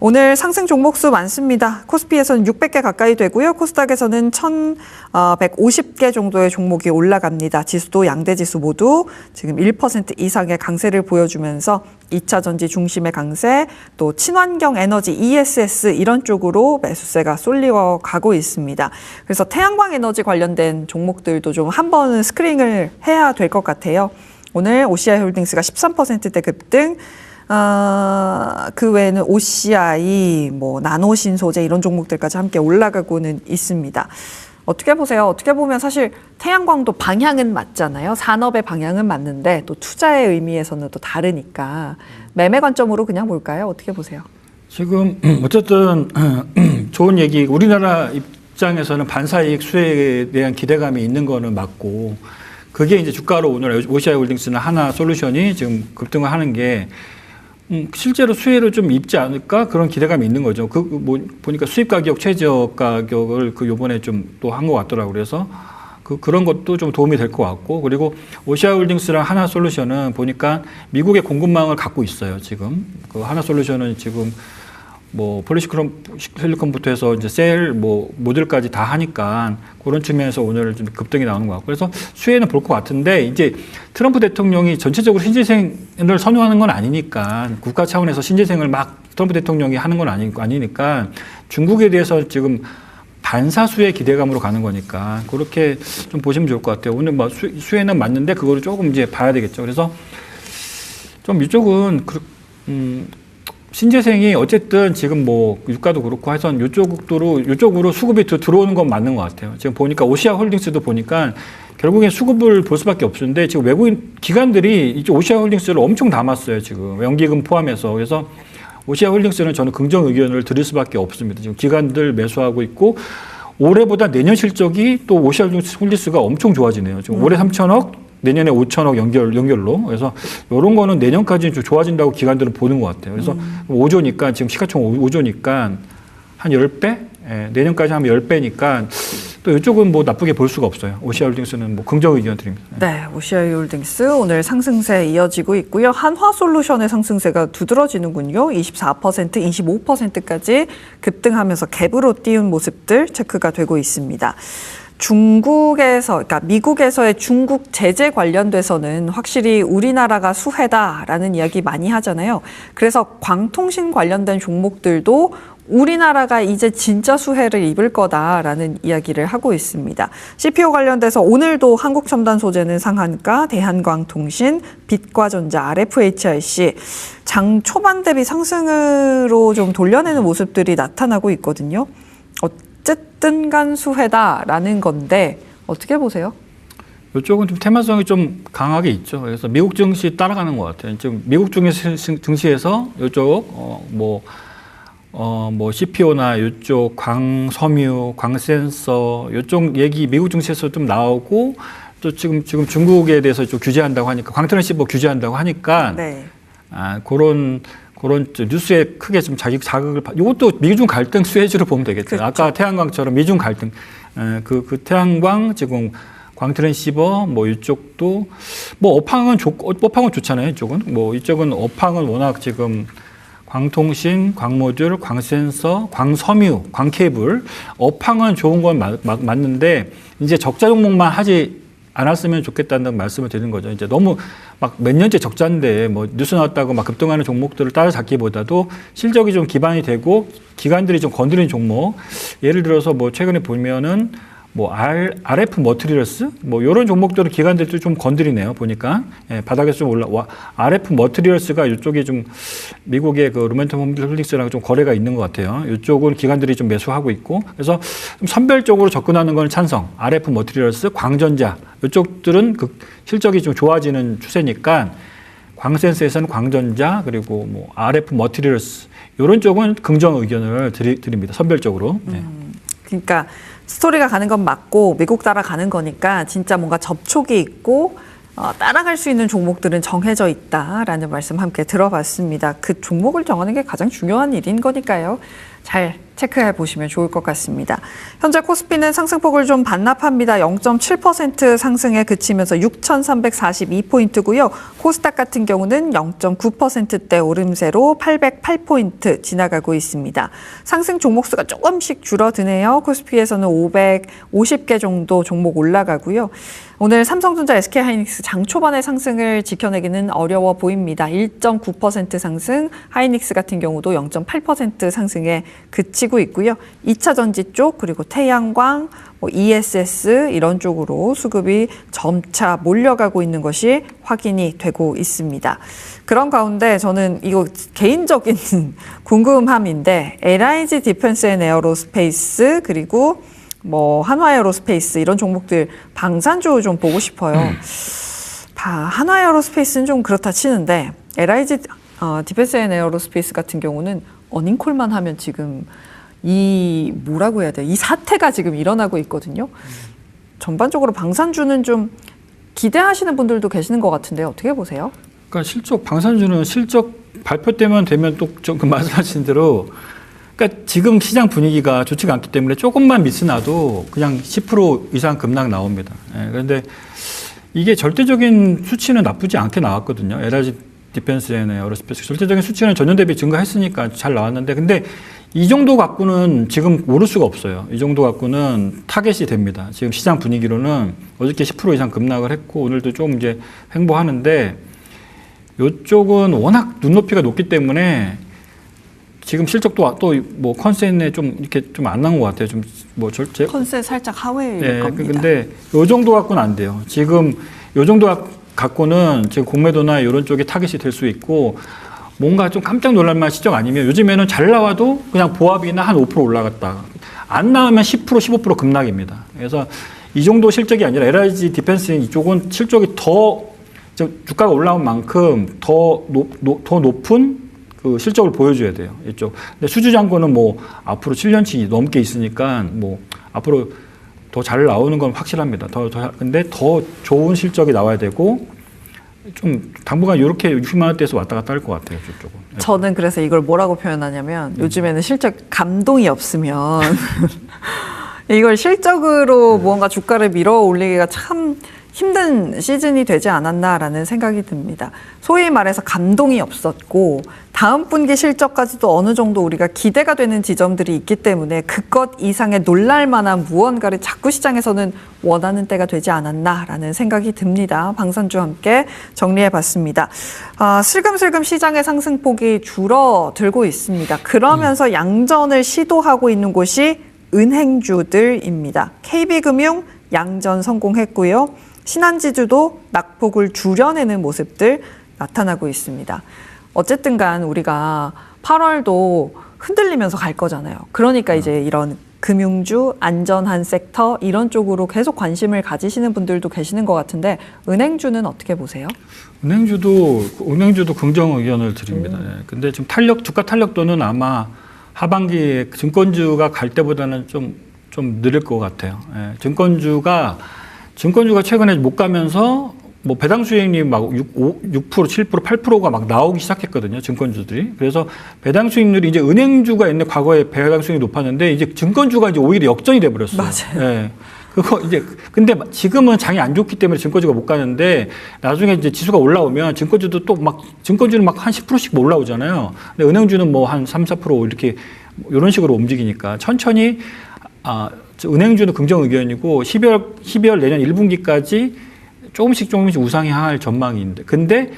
오늘 상승 종목수 많습니다. 코스피에서는 600개 가까이 되고요. 코스닥에서는 1,150개 정도의 종목이 올라갑니다. 지수도 양대 지수 모두 지금 1% 이상의 강세를 보여주면서 2차 전지 중심의 강세, 또 친환경 에너지 ESS 이런 쪽으로 매수세가 쏠려 가고 있습니다. 그래서 태양광 에너지 관련된 종목들도 좀 한 번은 스크린을 해야 될 것 같아요. 오늘 OCI 홀딩스가 13%대 급등, 그 외에는 OCI, 나노신소재 이런 종목들까지 함께 올라가고는 있습니다. 어떻게 보세요? 어떻게 보면 사실 태양광도 방향은 맞잖아요. 산업의 방향은 맞는데 또 투자의 의미에서는 또 다르니까 매매 관점으로 그냥 볼까요? 어떻게 보세요? 지금 어쨌든 좋은 얘기, 우리나라 입장에서는 반사이익 수혜에 대한 기대감이 있는 거는 맞고, 그게 이제 주가로 오늘 OCI 홀딩스나 하나솔루션이 지금 급등을 하는 게 실제로 수혜를 좀 입지 않을까 그런 기대감이 있는 거죠. 보니까 수입 가격, 최저 가격을 요번에 좀 또 한 것 같더라고요. 그래서 그런 것도 좀 도움이 될 것 같고, 그리고 OCI 홀딩스랑 하나솔루션은 보니까 미국의 공급망을 갖고 있어요. 지금 그 하나솔루션은 지금 폴리시리콘부터 해서 이제 셀 모듈까지 다 하니까 그런 측면에서 오늘 좀 급등이 나오는 것 같고, 그래서 수혜는 볼 것 같은데, 이제 트럼프 대통령이 전체적으로 신재생을 선호하는 건 아니니까, 국가 차원에서 신재생을 막 트럼프 대통령이 하는 건 아니니까 중국에 대해서 지금 반사수혜 기대감으로 가는 거니까 그렇게 좀 보시면 좋을 것 같아요. 오늘 수혜는 맞는데 그거를 조금 이제 봐야 되겠죠. 그래서 좀 이쪽은 신재생이 어쨌든 지금 유가도 그렇고 해서 이쪽으로 수급이 들어오는 건 맞는 것 같아요. 지금 보니까 OCI 홀딩스도 보니까 결국엔 수급을 볼 수밖에 없는데, 지금 외국인 기관들이 이쪽 OCI 홀딩스를 엄청 담았어요. 지금 연기금 포함해서. 그래서 OCI 홀딩스는 저는 긍정 의견을 드릴 수밖에 없습니다. 지금 기관들 매수하고 있고, 올해보다 내년 실적이 또 OCI 홀딩스가 엄청 좋아지네요. 지금 올해 3천억, 내년에 5천억 연결로. 그래서 이런 거는 내년까지 좀 좋아진다고 기관들은 보는 것 같아요. 그래서 5조니까, 지금 시가총 5조니까 한 10배? 예, 내년까지 하면 10배니까 또 이쪽은 나쁘게 볼 수가 없어요. OCI 홀딩스는 긍정 의견 드립니다. 네, OCI 홀딩스 오늘 상승세 이어지고 있고요. 한화솔루션의 상승세가 두드러지는군요. 24%, 25%까지 급등하면서 갭으로 띄운 모습들 체크가 되고 있습니다. 그러니까 미국에서의 중국 제재 관련돼서는 확실히 우리나라가 수혜다라는 이야기 많이 하잖아요. 그래서 광통신 관련된 종목들도 우리나라가 이제 진짜 수혜를 입을 거다라는 이야기를 하고 있습니다. CPO 관련돼서 오늘도 한국첨단소재는 상한가, 대한광통신, 빛과전자, RFHIC 장 초반 대비 상승으로 좀 돌려내는 모습들이 나타나고 있거든요. 어쨌든 간 수혜다라는 건데 어떻게 보세요? 이쪽은 좀 테마성이 좀 강하게 있죠. 그래서 미국 증시 따라가는 것 같아요. 지금 미국 증시에서 이쪽 CPO나 이쪽 광섬유, 광센서 이쪽 얘기 미국 증시에서 좀 나오고, 또 지금 중국에 대해서 좀 규제한다고 하니까, 광트랜시버 규제한다고 하니까, 네. 그런 뉴스에 크게 좀 자극을 이것도 미중 갈등 수혜주로 보면 되겠죠. 그렇죠. 아까 태양광처럼 미중 갈등, 그 태양광 지금 광트랜시버 이쪽도 업황은 좋잖아요. 이쪽은 업황은 워낙 지금 광통신, 광모듈, 광센서, 광섬유, 광케이블 업황은 좋은 건 맞는데, 이제 적자 종목만 하지 않았으면 좋겠다는 말씀을 드리는 거죠. 이제 너무 몇 년째 적자인데 뉴스 나왔다고 급등하는 종목들을 따라잡기보다도 실적이 좀 기반이 되고 기관들이 좀 건드리는 종목, 예를 들어서 최근에 보면은 RF 머티리얼스 이런 종목들을 기관들도 좀 건드리네요. 보니까 바닥에서 좀 올라와. RF 머티리얼스가 이쪽이 좀 미국의 그 루멘텀 홀딩스랑 좀 거래가 있는 것 같아요. 이쪽은 기관들이 좀 매수하고 있고, 그래서 좀 선별적으로 접근하는 건 찬성. RF 머티리얼스, 광전자 이쪽들은 그 실적이 좀 좋아지는 추세니까, 광센스에서는 광전자, 그리고 RF 머티리얼스 이런 쪽은 긍정 의견을 드립니다. 선별적으로. 그러니까 스토리가 가는 건 맞고 미국 따라가는 거니까 진짜 뭔가 접촉이 있고 따라갈 수 있는 종목들은 정해져 있다라는 말씀 함께 들어봤습니다. 그 종목을 정하는 게 가장 중요한 일인 거니까요. 잘 체크해 보시면 좋을 것 같습니다. 현재 코스피는 상승폭을 좀 반납합니다. 0.7% 상승에 그치면서 6,342포인트고요. 코스닥 같은 경우는 0.9%대 오름세로 808포인트 지나가고 있습니다. 상승 종목수가 조금씩 줄어드네요. 코스피에서는 550개 정도 종목 올라가고요. 오늘 삼성전자, SK하이닉스 장 초반의 상승을 지켜내기는 어려워 보입니다. 1.9% 상승, 하이닉스 같은 경우도 0.8% 상승에 그치고 있고요. 2차 전지 쪽 그리고 태양광, ESS 이런 쪽으로 수급이 점차 몰려가고 있는 것이 확인이 되고 있습니다. 그런 가운데 저는 이거 개인적인 궁금함인데 LIG 디펜스 앤 에어로스페이스 그리고 한화에어로스페이스 이런 종목들 방산주 좀 보고 싶어요. 한화에어로스페이스는 좀 그렇다 치는데 LIG 디펜스 앤 에어로스페이스 같은 경우는 어닝콜만 하면 지금 이 사태가 지금 일어나고 있거든요. 전반적으로 방산주는 좀 기대하시는 분들도 계시는 것 같은데 어떻게 보세요? 그러니까 방산주는 실적 발표 때만 되면 또 그 말씀하신 대로 그러니까 지금 시장 분위기가 좋지가 않기 때문에 조금만 미스나도 그냥 10% 이상 급락 나옵니다. 그런데 이게 절대적인 수치는 나쁘지 않게 나왔거든요. LIG 디펜스 앤 에어로스페이스 절대적인 수치는 전년 대비 증가했으니까 잘 나왔는데 근데 이 정도 갖고는 지금 오를 수가 없어요. 이 정도 갖고는 타겟이 됩니다. 지금 시장 분위기로는 어저께 10% 이상 급락을 했고 오늘도 좀 이제 횡보하는데 이쪽은 워낙 눈높이가 높기 때문에 지금 실적도 또 컨센에 좀 이렇게 좀 안 나온 것 같아요. 컨센 살짝 하회일 겁니다. 근데 이 정도 갖고는 안 돼요. 지금 이 정도 갖고는 지금 공매도나 이런 쪽에 타겟이 될 수 있고 뭔가 좀 깜짝 놀랄만한 시적 아니면 요즘에는 잘 나와도 그냥 보합이나 한 5% 올라갔다. 안 나오면 10% 15% 급락입니다. 그래서 이 정도 실적이 아니라 LIG 디펜스 이쪽은 실적이 더 주가가 올라온 만큼 더 높은 그 실적을 보여줘야 돼요. 이쪽. 근데 수주장고는 앞으로 7년치 넘게 있으니까 앞으로 더 잘 나오는 건 확실합니다. 근데 더 좋은 실적이 나와야 되고 좀 당분간 이렇게 60만 원대에서 왔다 갔다 할 것 같아요. 저쪽은. 저는 그래서 이걸 뭐라고 표현하냐면 요즘에는 실적 감동이 없으면 이걸 실적으로 무언가 주가를 밀어 올리기가 참 힘든 시즌이 되지 않았나라는 생각이 듭니다. 소위 말해서 감동이 없었고 다음 분기 실적까지도 어느 정도 우리가 기대가 되는 지점들이 있기 때문에 그것 이상의 놀랄 만한 무언가를 자꾸 시장에서는 원하는 때가 되지 않았나라는 생각이 듭니다. 방산주와 함께 정리해봤습니다. 슬금슬금 시장의 상승폭이 줄어들고 있습니다. 그러면서 양전을 시도하고 있는 곳이 은행주들입니다. KB금융 양전 성공했고요. 신한지주도 낙폭을 줄여내는 모습들 나타나고 있습니다. 어쨌든 간 우리가 8월도 흔들리면서 갈 거잖아요. 그러니까 이제 이런 금융주, 안전한 섹터 이런 쪽으로 계속 관심을 가지시는 분들도 계시는 것 같은데 은행주는 어떻게 보세요? 은행주도 긍정 의견을 드립니다. 근데 지금 주가 탄력도는 아마 하반기에 증권주가 갈 때보다는 좀 느릴 것 같아요. 증권주가 최근에 못 가면서 배당 수익률이 막 6%, 7%, 8%가 막 나오기 시작했거든요. 증권주들이. 그래서 배당 수익률이 이제 은행주가 옛날 과거에 배당 수익률이 높았는데 이제 증권주가 이제 오히려 역전이 돼 버렸어요. 맞아요. 근데 지금은 장이 안 좋기 때문에 증권주가 못 가는데 나중에 이제 지수가 올라오면 증권주는 막 한 10%씩 올라오잖아요. 근데 은행주는 한 3, 4% 이렇게 이런 식으로 움직이니까 천천히 은행주는 긍정 의견이고 12월 내년 1분기까지 조금씩 우상향 할 전망인데 근데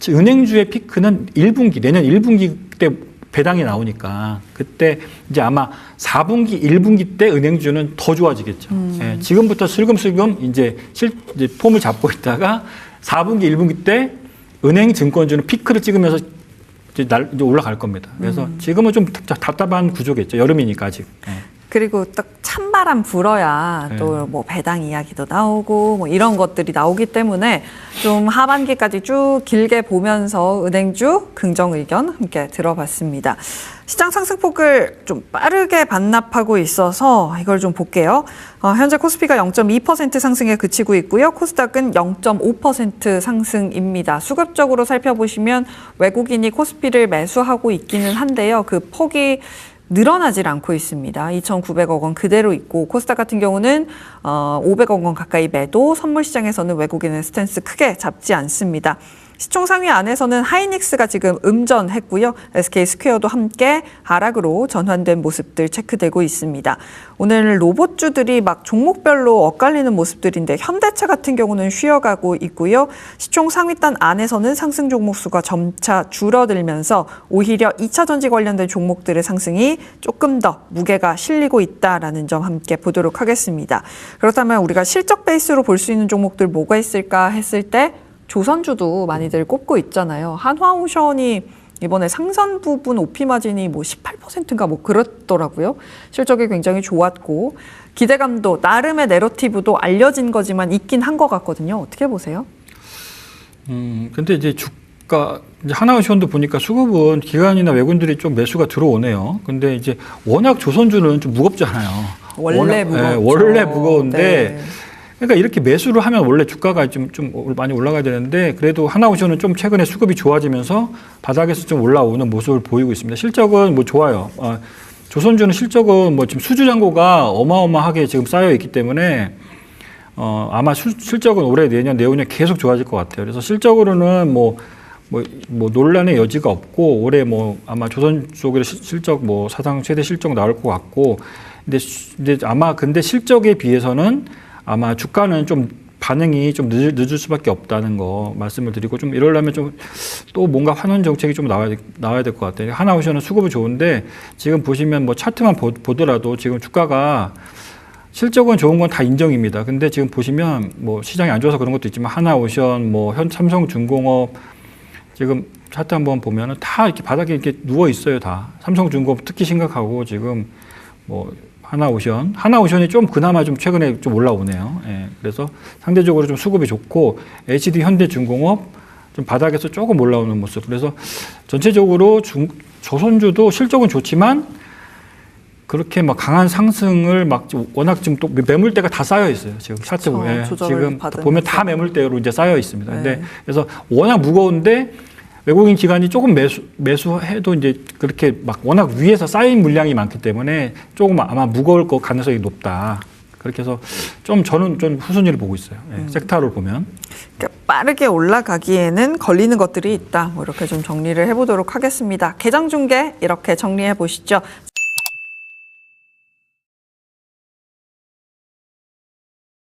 은행주의 피크는 내년 1분기 때 배당이 나오니까 그때 이제 아마 4분기, 1분기 때 은행주는 더 좋아지겠죠. 지금부터 슬금슬금 이제 폼을 잡고 있다가 4분기, 1분기 때 은행 증권주는 피크를 찍으면서 이제 올라갈 겁니다. 그래서 지금은 좀 답답한 구조겠죠. 여름이니까 아직. 그리고 딱 찬바람 불어야 또 배당 이야기도 나오고 이런 것들이 나오기 때문에 좀 하반기까지 쭉 길게 보면서 은행주 긍정 의견 함께 들어봤습니다. 시장 상승폭을 좀 빠르게 반납하고 있어서 이걸 좀 볼게요. 현재 코스피가 0.2% 상승에 그치고 있고요. 코스닥은 0.5% 상승입니다. 수급적으로 살펴보시면 외국인이 코스피를 매수하고 있기는 한데요. 그 폭이 늘어나질 않고 있습니다. 2,900억 원 그대로 있고 코스닥 같은 경우는 500억 원 가까이 매도, 선물 시장에서는 외국인의 스탠스 크게 잡지 않습니다. 시총 상위 안에서는 하이닉스가 지금 음전했고요. SK 스퀘어도 함께 하락으로 전환된 모습들 체크되고 있습니다. 오늘 로봇주들이 막 종목별로 엇갈리는 모습들인데 현대차 같은 경우는 쉬어가고 있고요. 시총 상위단 안에서는 상승 종목 수가 점차 줄어들면서 오히려 2차 전지 관련된 종목들의 상승이 조금 더 무게가 실리고 있다라는 점 함께 보도록 하겠습니다. 그렇다면 우리가 실적 베이스로 볼 수 있는 종목들 뭐가 있을까 했을 때 조선주도 많이들 꼽고 있잖아요. 한화오션이 이번에 상선 부분 OP 마진이 뭐 18%인가 뭐 그렇더라고요. 실적이 굉장히 좋았고 기대감도 나름의 내러티브도 알려진 거지만 있긴 한 것 같거든요. 어떻게 보세요? 근데 이제 주가 이제 하나오션도 보니까 수급은 기관이나 외국인들이 좀 매수가 들어오네요. 근데 이제 워낙 조선주는 좀 무겁잖아요. 원래 무겁죠. 원래 무거운데. 네. 그러니까 이렇게 매수를 하면 원래 주가가 좀 많이 올라가야 되는데 그래도 하나오션은 좀 최근에 수급이 좋아지면서 바닥에서 좀 올라오는 모습을 보이고 있습니다. 실적은 뭐 좋아요. 조선주는 실적은 뭐 지금 수주 잔고가 어마어마하게 지금 쌓여 있기 때문에 아마 실적은 올해 내년 내후년 계속 좋아질 것 같아요. 그래서 실적으로는 뭐 논란의 여지가 없고 올해 뭐 아마 조선 쪽의 실적 뭐 사상 최대 실적 나올 것 같고 근데 아마 근데 실적에 비해서는 아마 주가는 좀 반응이 좀 늦을 수밖에 없다는 거 말씀을 드리고 좀 이러려면 좀 또 뭔가 환원 정책이 좀 나와야 될 것 같아요. 하나오션은 수급이 좋은데 지금 보시면 뭐 차트만 보더라도 지금 주가가 실적은 좋은 건 다 인정입니다. 근데 지금 보시면 뭐 시장이 안 좋아서 그런 것도 있지만 하나오션, 뭐 삼성중공업 지금 차트 한번 보면은 다 이렇게 바닥에 이렇게 누워 있어요. 다 삼성중공업 특히 심각하고 지금 뭐 하나오션이 좀 그나마 좀 최근에 좀 올라오네요. 예, 그래서 상대적으로 좀 수급이 좋고 HD 현대중공업 좀 바닥에서 조금 올라오는 모습. 그래서 전체적으로 조선주도 실적은 좋지만 그렇게 막 강한 상승을 막 워낙 지금 또 매물대가 다 쌓여 있어요. 지금 차트 보면 지금 보면 다 매물대로 이제 쌓여 있습니다. 근데 네. 그래서 워낙 무거운데 외국인 기관이 조금 매수해도 이제 그렇게 막 워낙 위에서 쌓인 물량이 많기 때문에 조금 아마 무거울 것 가능성이 높다. 그렇게 해서 좀 저는 좀 후순위를 보고 있어요. 네, 섹터로 보면. 그러니까 빠르게 올라가기에는 걸리는 것들이 있다. 뭐 이렇게 좀 정리를 해보도록 하겠습니다. 개장 중계 이렇게 정리해 보시죠.